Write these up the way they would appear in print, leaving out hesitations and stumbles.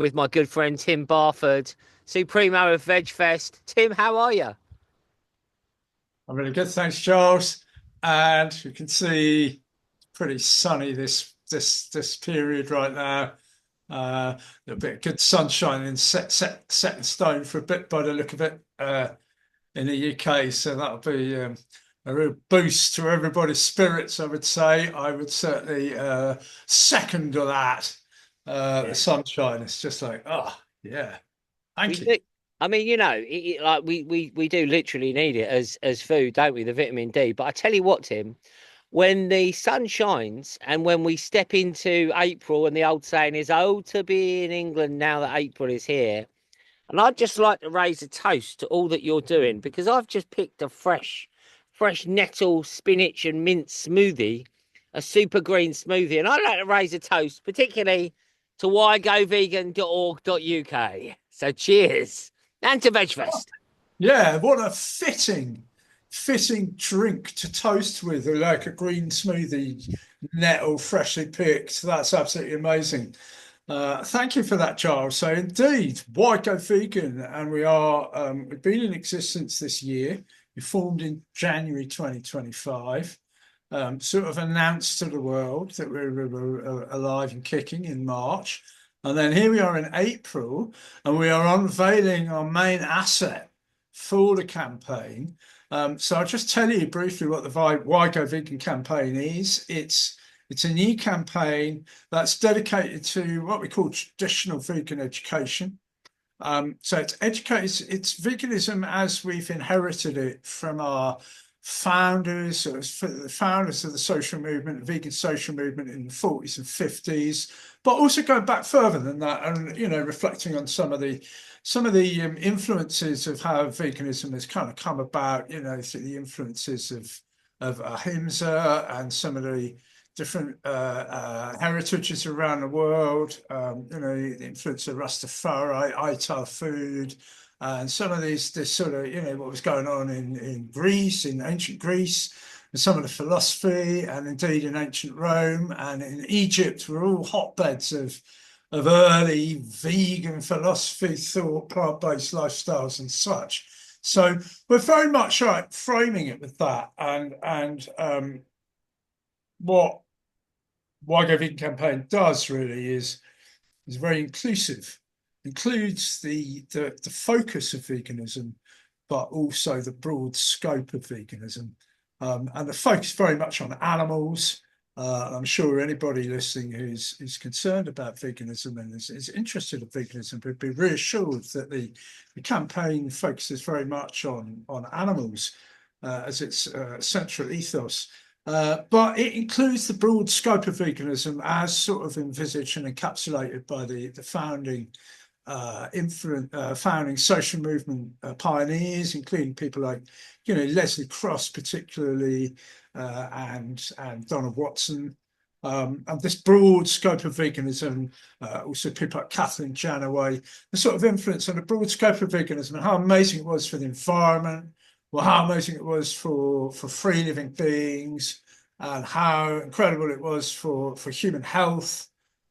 with my good friend Tim Barford, Supremo of Vegfest. Tim, how are you? I'm really good, thanks, Giles. And you can see it's pretty sunny this period right now. A bit of good sunshine and set in stone for a bit by the look of it in the UK. So that'll be a real boost to everybody's spirits, I would say. I would certainly second to that. The Yeah. sunshine. It's just like, oh yeah, We thank you. do. I mean, like we do literally need it as food, don't we? The vitamin D. But I tell you what, Tim, when the sun shines and when we step into April, and the old saying is, "Oh, to be in England now that April is here." And I'd just like to raise a toast to all that you're doing because I've just picked a fresh nettle, spinach, and mint smoothie, a super green smoothie. And I'd like to raise a toast, particularly to whygovegan.org.uk. So cheers. And to Vegfest. Yeah, what a fitting drink to toast with, like a green smoothie, nettle freshly picked. That's absolutely amazing. Thank you for that, Charles. So indeed, why go vegan? And we've been in existence this year. We formed in January 2025. Sort of announced to the world that we were alive and kicking in March. And then here we are in April, and we are unveiling our main asset for the campaign. So I'll just tell you briefly what the Why Go Vegan campaign is. It's a new campaign that's dedicated to what we call traditional vegan education. So it's veganism as we've inherited it from our founders, the founders of the social movement, the vegan social movement in the 40s and 50s, but also going back further than that, and reflecting on some of the influences of how veganism has kind of come about, through the influences of ahimsa and some of the different heritages around the world, the influence of Rastafari, Ital food, and some of this sort of, what was going on in Greece, in ancient Greece, and some of the philosophy, and indeed in ancient Rome and in Egypt were all hotbeds of early vegan philosophy, thought, plant-based lifestyles and such. So we're very much framing it with that, and what Why Go Vegan campaign does really is very inclusive, includes the focus of veganism, but also the broad scope of veganism, and the focus very much on animals. I'm sure anybody listening who's concerned about veganism and is interested in veganism would be reassured that the campaign focuses very much on animals as its central ethos. But it includes the broad scope of veganism as sort of envisaged and encapsulated by the founding founding social movement pioneers, including people like, Leslie Cross, particularly, and Donald Watson. And this broad scope of veganism, also people like Kathleen Janaway, the sort of influence on the broad scope of veganism and how amazing it was for the environment, well, how amazing it was for free living beings, and how incredible it was for human health,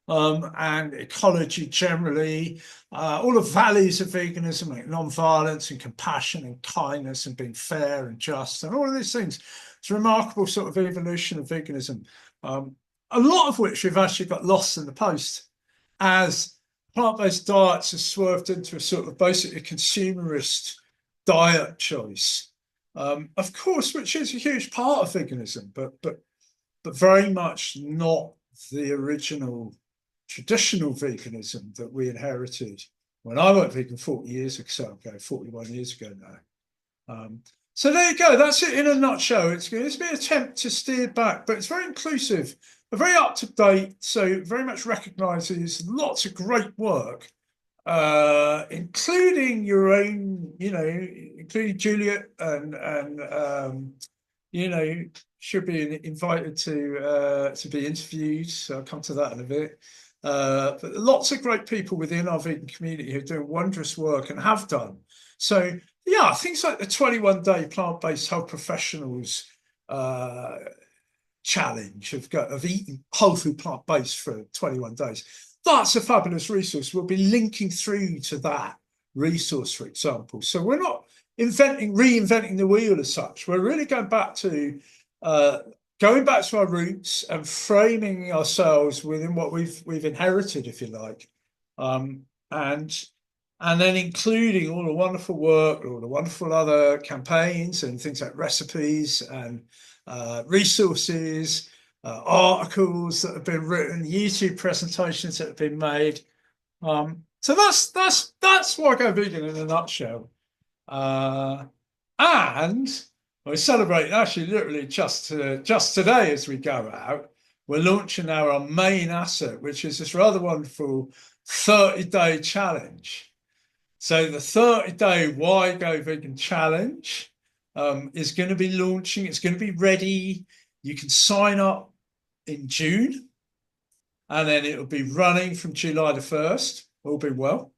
and ecology generally, all the values of veganism, like non-violence and compassion and kindness and being fair and just, and all of these things. It's a remarkable sort of evolution of veganism, a lot of which we've actually got lost in the post as plant-based diets have swerved into a sort of basically consumerist diet choice. Of course, which is a huge part of veganism, but very much not the original traditional veganism that we inherited when I went vegan 40 years ago, 41 years ago now. So there you go. That's it in a nutshell. It's been an attempt to steer back, but it's very inclusive, very up to date. So very much recognises lots of great work, including your own, including Juliet and should be invited to be interviewed. So I'll come to that in a bit. But lots of great people within our vegan community who are doing wondrous work and have done. So yeah, things like the 21-day plant-based health professionals challenge of eating whole food plant-based for 21 days. that's a fabulous resource. We'll be linking through to that resource, for example. So we're not reinventing the wheel as such. We're really uh, going back to our roots and framing ourselves within what we've inherited, if you like, um, and and then including all the wonderful work, all the wonderful other campaigns and things like recipes and resources, articles that have been written, YouTube presentations that have been made. So that's why I go vegan in a nutshell. Uh, and we're celebrating actually literally just today as we go out. We're launching now our main asset, which is this rather wonderful 30-day challenge. So the 30-day Why Go Vegan challenge is going to be launching. It's going to be ready. You can sign up in June, and then it'll be running from July the 1st, all being well.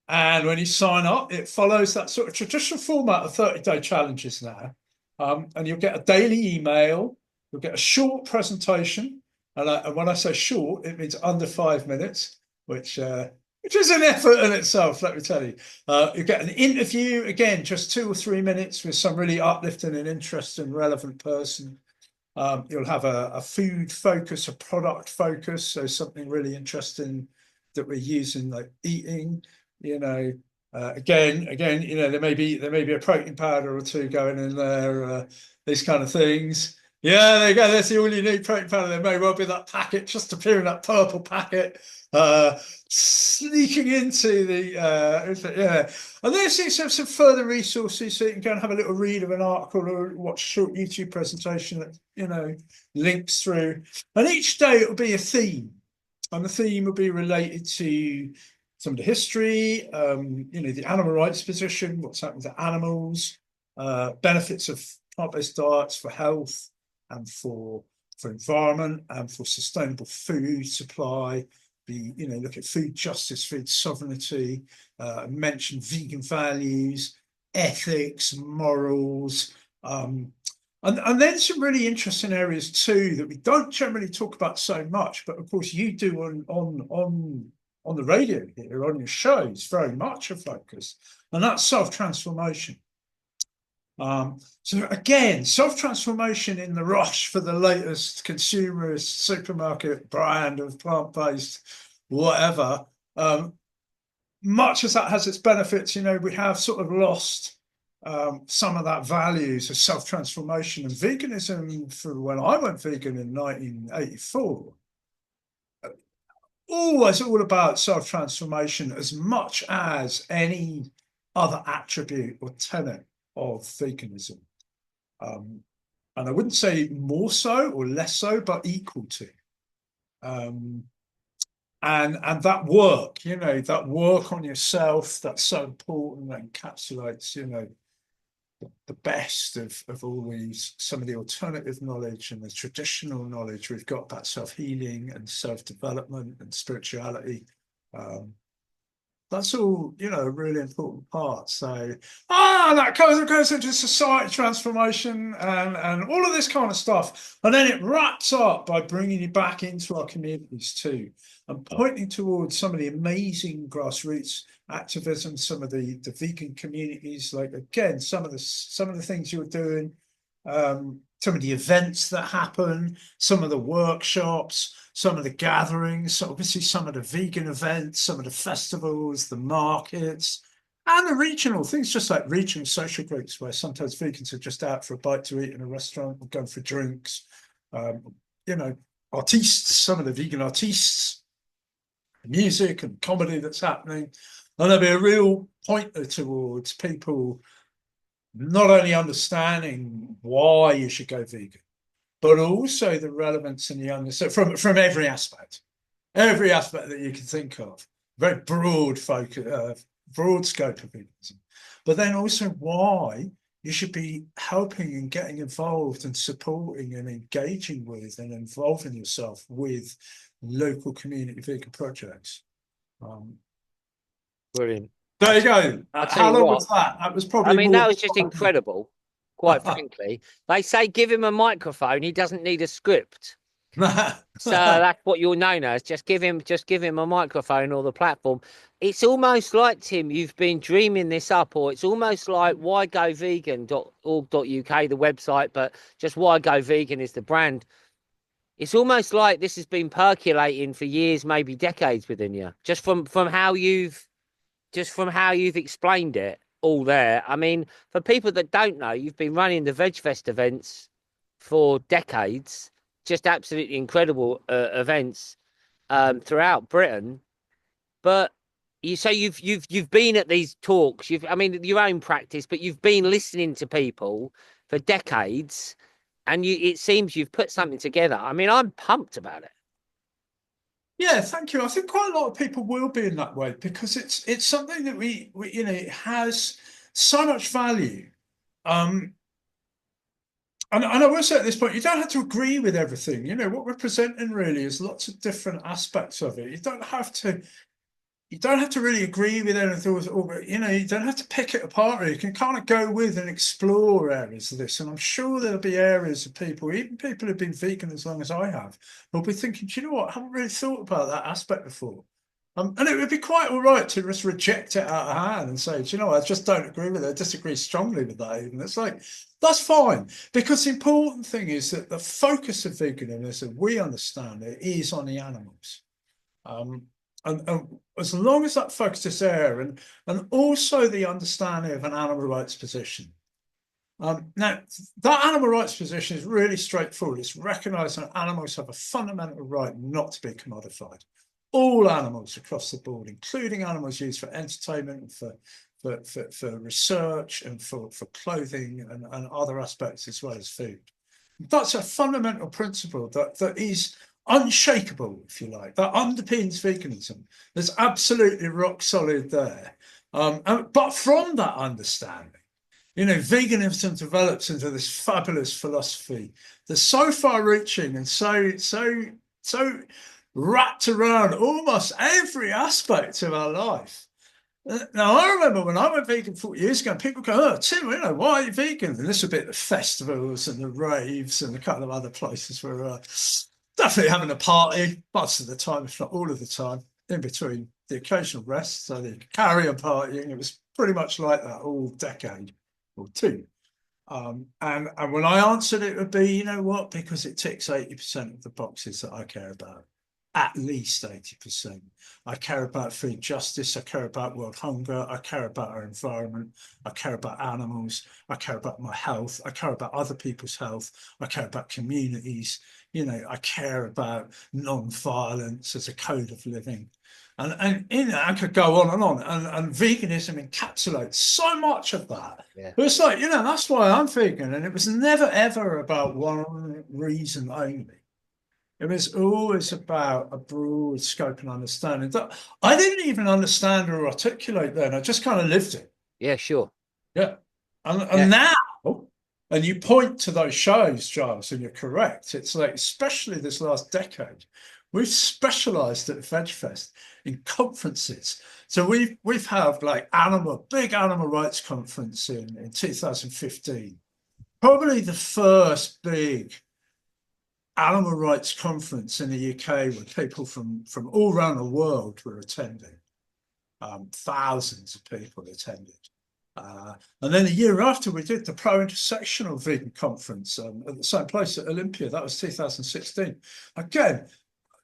And when you sign up, it follows that sort of traditional format of 30-day challenges now. And you'll get a daily email, you'll get a short presentation. And when I say short, it means under 5 minutes, which is an effort in itself, let me tell you. You get an interview, again, just 2 or 3 minutes with some really uplifting and interesting, relevant person. You'll have a food focus, a product focus, so something really interesting that we're using, like eating. Again, there may be a protein powder or two going in there, these kind of things. Yeah, there you go. That's all you need, protein powder. There may well be that packet just appearing, that purple packet, sneaking into the yeah. And then you have some further resources, so you can go and have a little read of an article or watch a short YouTube presentation that links through. And each day it'll be a theme, and the theme will be related to some of the history, the animal rights position, what's happened to animals, benefits of plant-based diets for health and for environment and for sustainable food supply. Look at food justice, food sovereignty, mention vegan values, ethics, morals, and then some really interesting areas too that we don't generally talk about so much, but of course you do on the radio here, on your shows, very much a focus, and that's self-transformation. So again, self-transformation in the rush for the latest consumerist supermarket brand of plant-based whatever. Much as that has its benefits, we have sort of lost some of that values of self-transformation and veganism. For when I went vegan in 1984, always all about self-transformation as much as any other attribute or tenet of veganism. And I wouldn't say more so or less so, but equal to. And that work, that work on yourself, that's so important, that encapsulates, the best of all some of the alternative knowledge and the traditional knowledge we've got about self-healing and self-development and spirituality. That's all, a really important part. So, that goes into society transformation and all of this kind of stuff. And then it wraps up by bringing you back into our communities too, and pointing towards some of the amazing grassroots activism, some of the vegan communities, like, again, some of the things you're doing, some of the events that happen, some of the workshops, some of the gatherings, so obviously some of the vegan events, some of the festivals, the markets, and the regional things, just like regional social groups where sometimes vegans are just out for a bite to eat in a restaurant or going for drinks. Artistes, some of the vegan artists, music and comedy that's happening. And there'll be a real pointer towards people not only understanding why you should go vegan, but also the relevance and the understanding from every aspect that you can think of. Very broad focus, broad scope of veganism, but then also why you should be helping and getting involved and supporting and engaging with and involving yourself with local community vegan projects. Brilliant. There you go. How long was that? That was probably more. That was just incredible, quite frankly. They say give him a microphone, he doesn't need a script. So that's what you're known as. Just give him a microphone or the platform. It's almost like, Tim, you've been dreaming this up, or it's almost like whygovegan.org.uk, the website, but just Why Go Vegan is the brand. It's almost like this has been percolating for years, maybe decades within you, just from how you've explained it all there. I mean, for people that don't know, you've been running the Vegfest events for decades, just absolutely incredible events throughout Britain. But you've been at these talks. I mean, your own practice, but you've been listening to people for decades, and it seems you've put something together. I mean, I'm pumped about it. Yeah, thank you. I think quite a lot of people will be in that way because it's something that we it has so much value. Um, and I will say at this point, you don't have to agree with everything. What we're presenting really is lots of different aspects of it. You don't have to really agree with anything, or you don't have to pick it apart. Really. You can kind of go with and explore areas of this, and I'm sure there'll be areas of people, even people who've been vegan as long as I have, who'll be thinking, do you know what? I haven't really thought about that aspect before. And it would be quite all right to just reject it out of hand and say, do you know, I just don't agree with it. I disagree strongly with that. Even it's like that's fine, because the important thing is that the focus of veganism, as we understand it, is on the animals. Um, and as long as that focus is there, and also the understanding of an animal rights position. Now, that animal rights position is really straightforward. It's recognising that animals have a fundamental right not to be commodified. All animals across the board, including animals used for entertainment and for research and for clothing and other aspects as well as food. That's a fundamental principle that is unshakable, if you like, that underpins veganism. There's absolutely rock solid there. But from that understanding, veganism develops into this fabulous philosophy that's so far-reaching and so wrapped around almost every aspect of our life. Now, I remember when I went vegan 40 years ago, people go, "Oh, Tim, why are you vegan?" And this would be at the festivals and the raves and a couple of other places where definitely having a party most of the time, if not all of the time, in between the occasional rest. So the carrier partying, it was pretty much like that all decade or two. And when I answered, it would be, you know what, because it ticks 80% of the boxes that I care about, at least 80%. I care about food justice. I care about world hunger. I care about our environment. I care about animals. I care about my health. I care about other people's health. I care about communities. I care about non-violence as a code of living. And I could go on and on. And veganism encapsulates so much of that. Yeah. But it's like, that's why I'm vegan. And it was never, ever about one reason only. It was always about a broad scope and understanding that I didn't even understand or articulate then. I just kind of lived it. Yeah, sure. Yeah. Yeah. And now, and you point to those shows, Giles, and you're correct. It's like, especially this last decade, we've specialized at Vegfest in conferences. So we've had like big animal rights conference in 2015. Probably the first big animal rights conference in the UK where people from all around the world were attending. Thousands of people attended. And then a year after, we did the pro-intersectional vegan conference at the same place at Olympia. That was 2016. Again,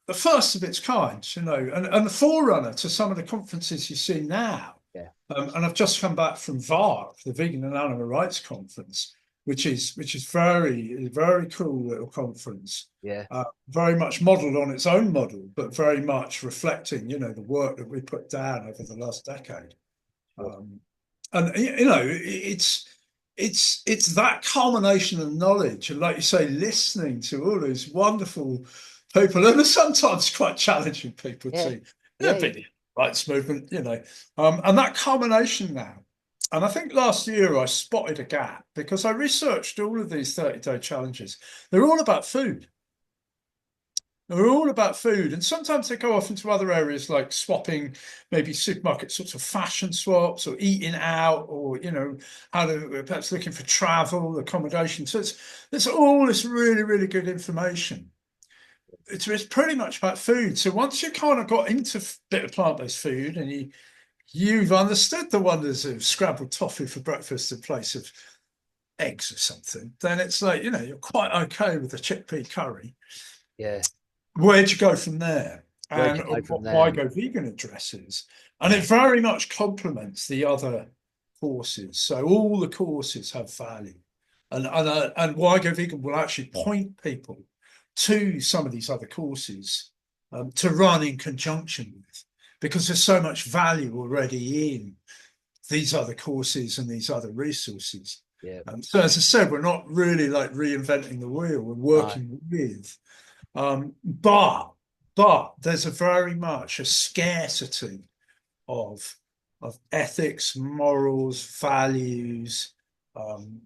the first of its kind, and the forerunner to some of the conferences you see now. Yeah. And I've just come back from VARC, the Vegan and Animal Rights Conference, which is very, very cool little conference. Yeah. Very much modelled on its own model, but very much reflecting, the work that we put down over the last decade. Sure. And it's that culmination of knowledge, and like you say, listening to all these wonderful people, and sometimes quite challenging people Yeah. too. Yeah. Bit rights movement, and that culmination now. And I think last year I spotted a gap because I researched all of these 30-day challenges. They're all about food. They're all about food. And sometimes they go off into other areas like swapping, maybe supermarket sorts of fashion swaps or eating out or, how to perhaps looking for travel, accommodation. So it's all this really, really good information. it's pretty much about food. So once you kind of got into a bit of plant-based food and you've understood the wonders of scrambled toffee for breakfast in place of eggs or something, then it's like, you're quite okay with the chickpea curry. Yeah. Where'd you go from there? Where'd And you go from why there? go vegan addresses? And Yeah. it very much complements the other courses. So all the courses have value. And why go vegan will actually point people to some of these other courses to run in conjunction with, because there's so much value already in these other courses and these other resources. Yeah. So as I said, we're not really like reinventing the wheel. We're No. working with, but there's a very much a scarcity of ethics, morals, values, um,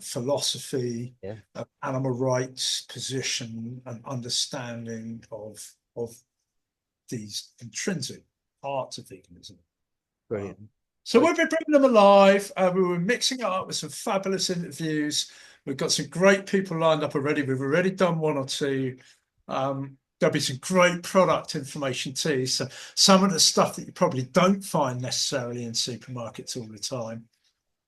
philosophy, Yeah. animal rights position, and understanding of these intrinsic parts of veganism. Brilliant. So Okay. we've been bringing them alive. We were mixing it up with some fabulous interviews. We've got some great people lined up already. We've already done one or two. There'll be some great product information too. So some of the stuff that you probably don't find necessarily in supermarkets all the time.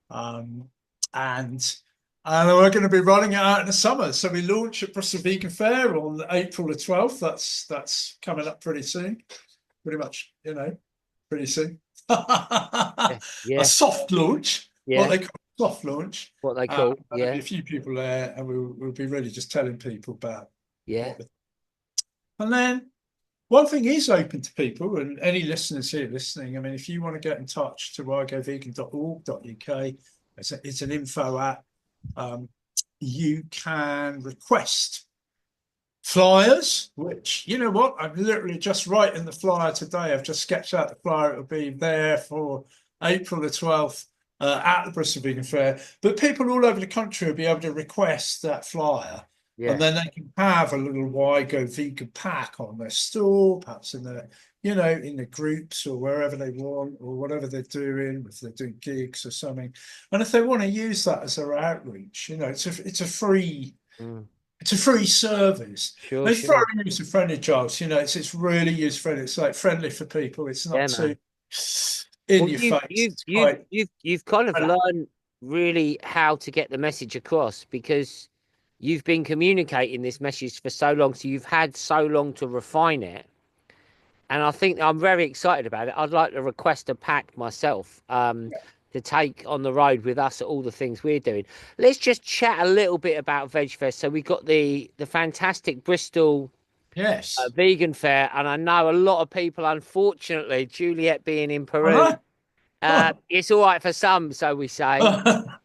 Um, and we're going to be running it out in the summer. So we launch at Bristol Vegan Fair on April the 12th. That's coming up pretty soon. Pretty much, pretty soon. Yeah. A Yeah. soft launch, what Yeah. they call a soft launch. What they call. There'll be Yeah. a few people there, and we'll be really just telling people about Yeah. what. And then one thing is open to people, and any listeners here listening. I mean, if you want to get in touch to igovegan.org.uk, it's an info app. You can request flyers, which, you know what, I'm literally just writing the flyer today. I've just sketched out the flyer. It'll be there for April the 12th at the Bristol Vegan Fair. But people all over the country will be able to request that flyer. And Yeah. then they can have a little Why Go Vegan pack on their store, perhaps in the groups or wherever they want, or whatever they're doing, if they're doing gigs or something. And if they want to use that as their outreach, it's a free Mm. it's a free service. Sure. It's Sure. very user friendly, Giles. It's really user friendly. It's like friendly for people. It's Yeah, not too man. in Well, your you face. you It's you quite you've kind of relaxed. learned really how to get the message across because you've been communicating this message for so long, so you've had so long to refine it. And I think I'm very excited about it. I'd like to request a pack myself, to take on the road with us at all the things we're doing. Let's just chat a little bit about Vegfest. So we got the fantastic Bristol Yes. vegan fair, and I know a lot of people, unfortunately, Juliet being in I Peru, know. Huh. it's all right for some, so we say.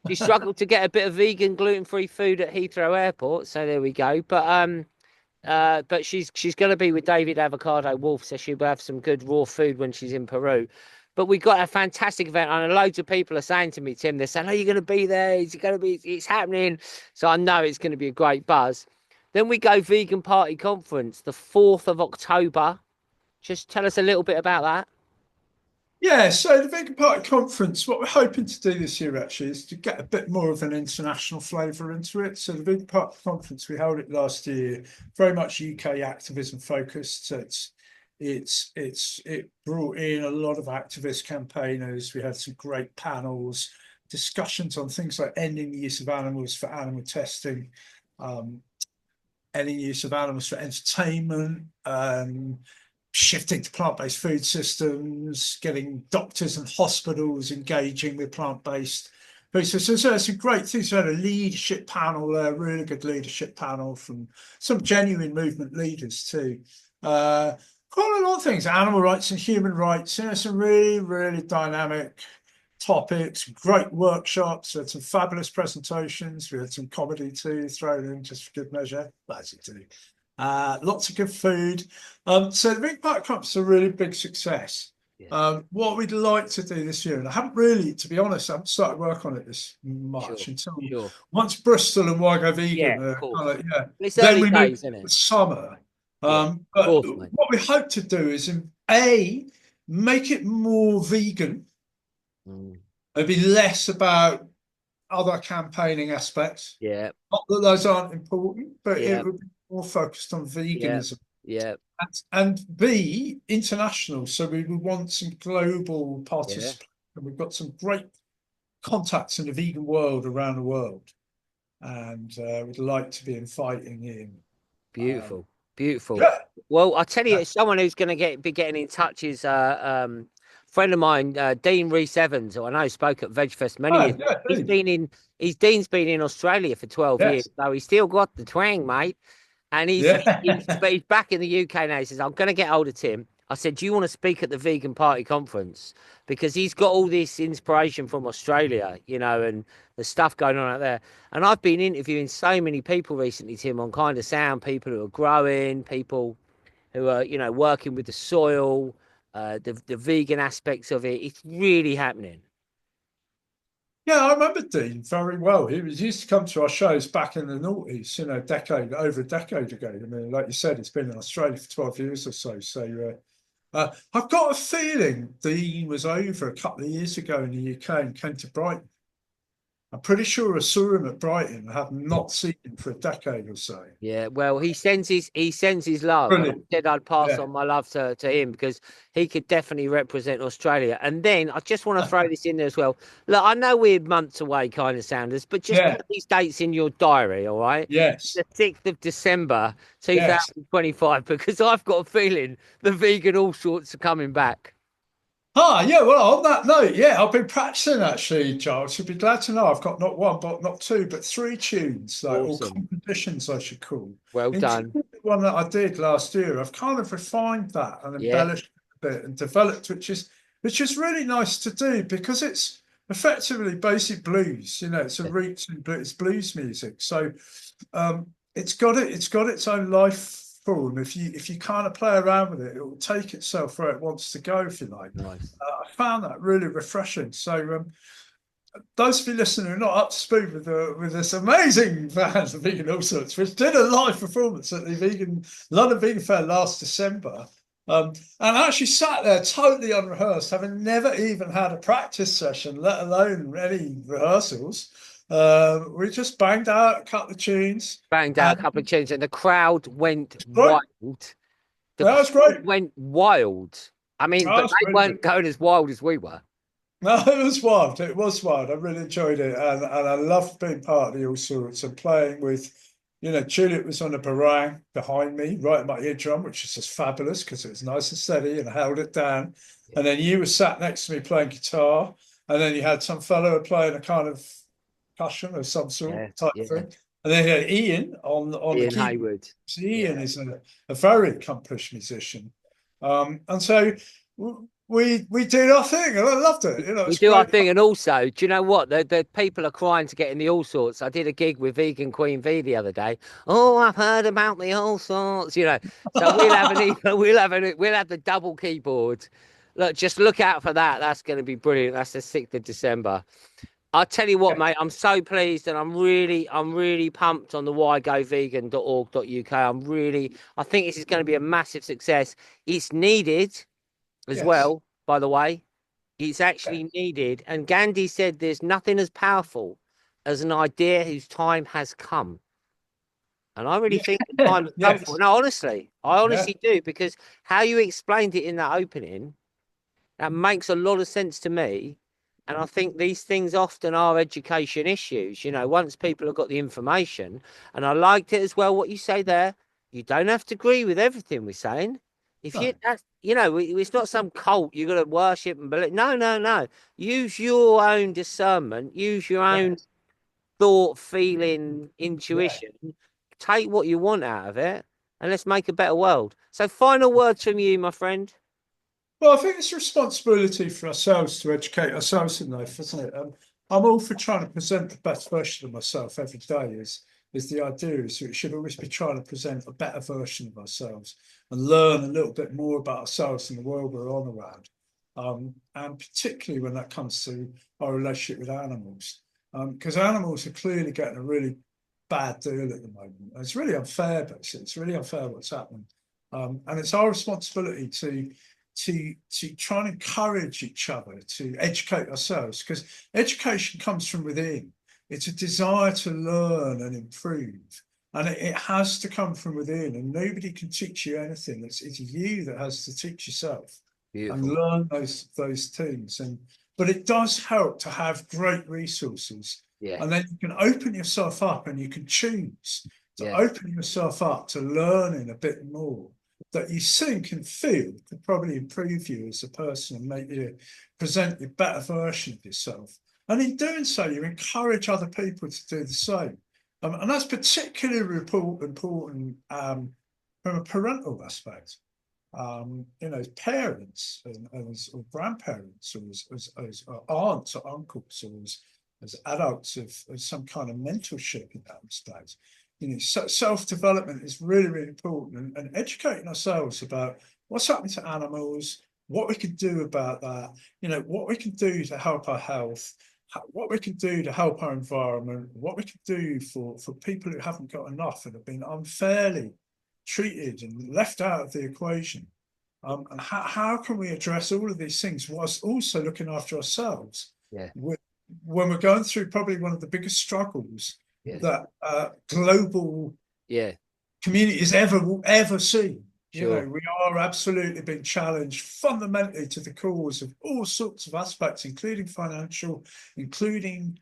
She struggled to get a bit of vegan gluten-free food at Heathrow Airport, so there we go. But she's going to be with David Avocado Wolf, so she'll have some good raw food when she's in Peru. But we got a fantastic event, and loads of people are saying to me, Tim, they're saying, "Are you going to be there? Is it going to be? It's happening." So I know it's going to be a great buzz. Then we go Vegan Party Conference, the 4th of October. Just tell us a little bit about that. Yeah, so the Vegan Party Conference, what we're hoping to do this year actually is to get a bit more of an international flavour into it. So the Vegan Party Conference, we held it last year, very much UK activism focused. So it brought in a lot of activist campaigners. We had some great panels, discussions on things like ending the use of animals for animal testing, um, ending the use of animals for entertainment, shifting to plant-based food systems, getting doctors and hospitals engaging with plant-based food systems. So some great things. We had a leadership panel there, really good leadership panel from some genuine movement leaders too. Quite a lot of things, animal rights and human rights, some really, really dynamic topics, great workshops. We had some fabulous presentations. We had some comedy too thrown in just for good measure, as you do. Lots of good food. So the Big Park Cup's a really big success. Yeah, What we'd like to do this year, and I haven't really, to be honest, I haven't started work on it this much sure, until sure. once Bristol and Wygo Yeah, Vegan of are course. kind of, yeah, It's then early we move days, into isn't the it? summer. Yeah, of But course, mate. what we hope to do is, make it more vegan. Mm, It'd be less about other campaigning aspects. yeah, Not that those aren't important, but yeah, more focused on Yeah, veganism. yeah, And B, international. So we want some global yeah. participation. And we've got some great contacts in the vegan world around the world. And we'd like to be inviting in. Beautiful, beautiful. Yeah, Well, I tell yeah. you, someone who's going to be getting in touch is friend of mine, Dean Reese Evans, who I know spoke at Vegfest many Oh, years. yeah, He's Dean. been in, he's Dean's been in Australia for 12 years, Yes. so he's still got the twang, mate. And Yeah. but he's back in the UK now. He says, I'm going to get hold of Tim. I said, do you want to speak at the Vegan Party Conference? Because he's got all this inspiration from Australia, you know, and the stuff going on out there. And I've been interviewing so many people recently, Tim, on KindaSound, people who are growing, people who are, you know, working with the soil, the vegan aspects of it. It's really happening. Yeah, I remember Dean very well. He used to come to our shows back in the noughties, over a decade ago. I mean, like you said, it's been in Australia for 12 years or so. So I've got a feeling Dean was over a couple of years ago in the UK and came to Brighton. I'm pretty sure I saw him at Brighton. I have not seen him for a decade or so. Yeah, well, he sends his love, and I Brilliant. said I'd pass Yeah. on my love to him because he could definitely represent Australia. And then I just want to throw this in there as well. Look, I know we're months away, kind of Sounders, but just Yeah. put these dates in your diary, all right? Yes. The 6th of December, Yes. 2025, because I've got a feeling the vegan all sorts are coming back. Ah, yeah, well, on that note, yeah, I've been practicing actually, Giles. You'll be glad to know I've got not one, but not two, but three tunes, like all Awesome. compositions, I should call. Well done. Including the one that I did last year. I've kind of refined that and Yeah, embellished it a bit and developed, which is really nice to do because it's effectively basic blues. It's a roots in blues, it's blues music. So it's got its own life form. If you kind of play around with it, it will take itself where it wants to go, if you like. nice. I found that really refreshing. So those of you listening who are not up to speed with this amazing band, the Vegan All Sorts, which did a live performance at the London Vegan Fair last December, and actually sat there totally unrehearsed, having never even had a practice session, let alone any rehearsals. We just banged out a couple of tunes, Banged out and a couple of tunes, and the crowd went great. wild. The That was great. crowd went wild. I mean, That but was they really good. weren't going as wild as we were. No, it was wild. It was wild. I really enjoyed it, and I loved being part of the All Sorts and playing with, Juliet was on a barang behind me, right at my eardrum, which is just fabulous because it was nice and steady and I held it down. And then you were sat next to me playing guitar, and then you had some fellow playing a kind of percussion of some sort Yeah, type yeah. thing, and then you had Ian on the Ian keyboard. Hayward. So Ian Yeah. is a very accomplished musician, and so we did our thing, and I loved it. We It's do our great. thing, and also, do you know what? The people are crying to get in the all sorts. I did a gig with Vegan Queen V the other day. Oh, I've heard about the all sorts, you know. So we'll have an even, we'll have the double keyboard. Look, just look out for that. That's going to be brilliant. That's the 6th of December. I'll tell you what, Yeah, mate, I'm so pleased and I'm really pumped on the whygovegan.org.uk. I think this is going to be a massive success. It's needed as yes. well, by the way. It's Yeah. actually needed. And Gandhi said there's nothing as powerful as an idea whose time has come. And I really think the Yeah. time has come for it. Yes. No, honestly, I Yeah. honestly do, because how you explained it in that opening, that makes a lot of sense to me. And I think these things often are education issues. You know, once people have got the information, and I liked it as well, what you say there, you don't have to agree with everything we're saying. If you, No. that's, you know, it's not some cult you're going to worship and believe. No, no, no. Use your own discernment, use your own Yes. thought, feeling, Yeah. intuition. Take what you want out of it, and let's make a better world. So, final words from you, my friend. Well, I think it's a responsibility for ourselves to educate ourselves in life, isn't it? I'm all for trying to present the best version of myself every day. Is the idea is we should always be trying to present a better version of ourselves and learn a little bit more about ourselves and the world we're on around. And particularly when that comes to our relationship with animals, because animals are clearly getting a really bad deal at the moment. And it's really unfair, basically. It's really unfair what's happening. And it's our responsibility to try and encourage each other to educate ourselves, because education comes from within. It's a desire to learn and improve. And it has to come from within, and nobody can teach you anything. It's you that has to teach yourself and Beautiful. learn those things. But it does help to have great resources, Yeah. and then you can open yourself up, and you can choose to Yeah. open yourself up to learning a bit more that you think and feel could probably improve you as a person and make you present a better version of yourself. And in doing so, you encourage other people to do the same. And that's particularly important from a parental aspect. As parents or grandparents, or as aunts or uncles, or as adults of some kind of mentorship in that respect. Self-development is really, really important, and educating ourselves about what's happening to animals, what we can do about that, what we can do to help our health, what we can do to help our environment, what we can do for people who haven't got enough and have been unfairly treated and left out of the equation. And how can we address all of these things whilst also looking after ourselves Yeah. when we're going through probably one of the biggest struggles Yeah. that global Yeah. communities ever see? Sure. We are absolutely being challenged fundamentally to the cause of all sorts of aspects, including financial, including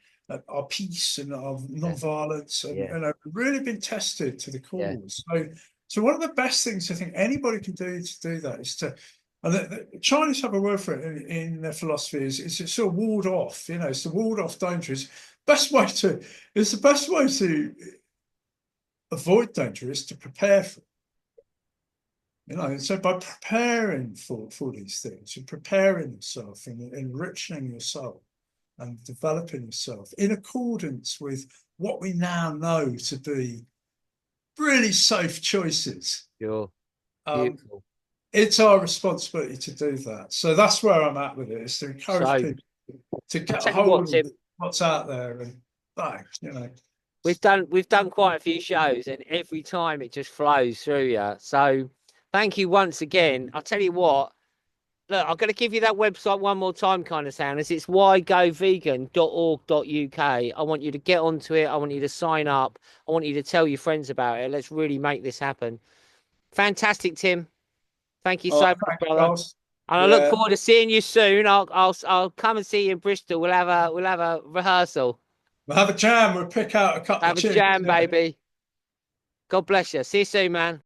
our peace and our Yeah. non-violence, Yeah. and really been tested to the Yeah. cause. So one of the best things I think anybody can do to do that is to, and the Chinese have a word for it in their philosophy, is to sort of ward off. It's to ward off danger. It's the best way to avoid danger is to prepare for it. So by preparing for these things, you're preparing yourself and enriching yourself and developing yourself in accordance with what we now know to be really safe choices. Sure. Um, Beautiful. it's our responsibility to do that. So that's where I'm at with it, is to encourage So people to I'll get a tell you what, hold of Tim, what's out there and we've done quite a few shows, and every time it just flows through you. So thank you once again. I'll tell you what. Look, I'm going to give you that website one more time, KindaSound. It's whygovegan.org.uk. I want you to get onto it. I want you to sign up. I want you to tell your friends about it. Let's really make this happen. Fantastic, Tim. Thank you Oh, so much, thanks, brother. Giles. And I look Yeah, forward to seeing you soon. I'll come and see you in Bristol. We'll have a rehearsal. we'll have a jam. We'll pick out a couple of Have a tunes. jam, Yeah. baby. God bless you. See you soon, man.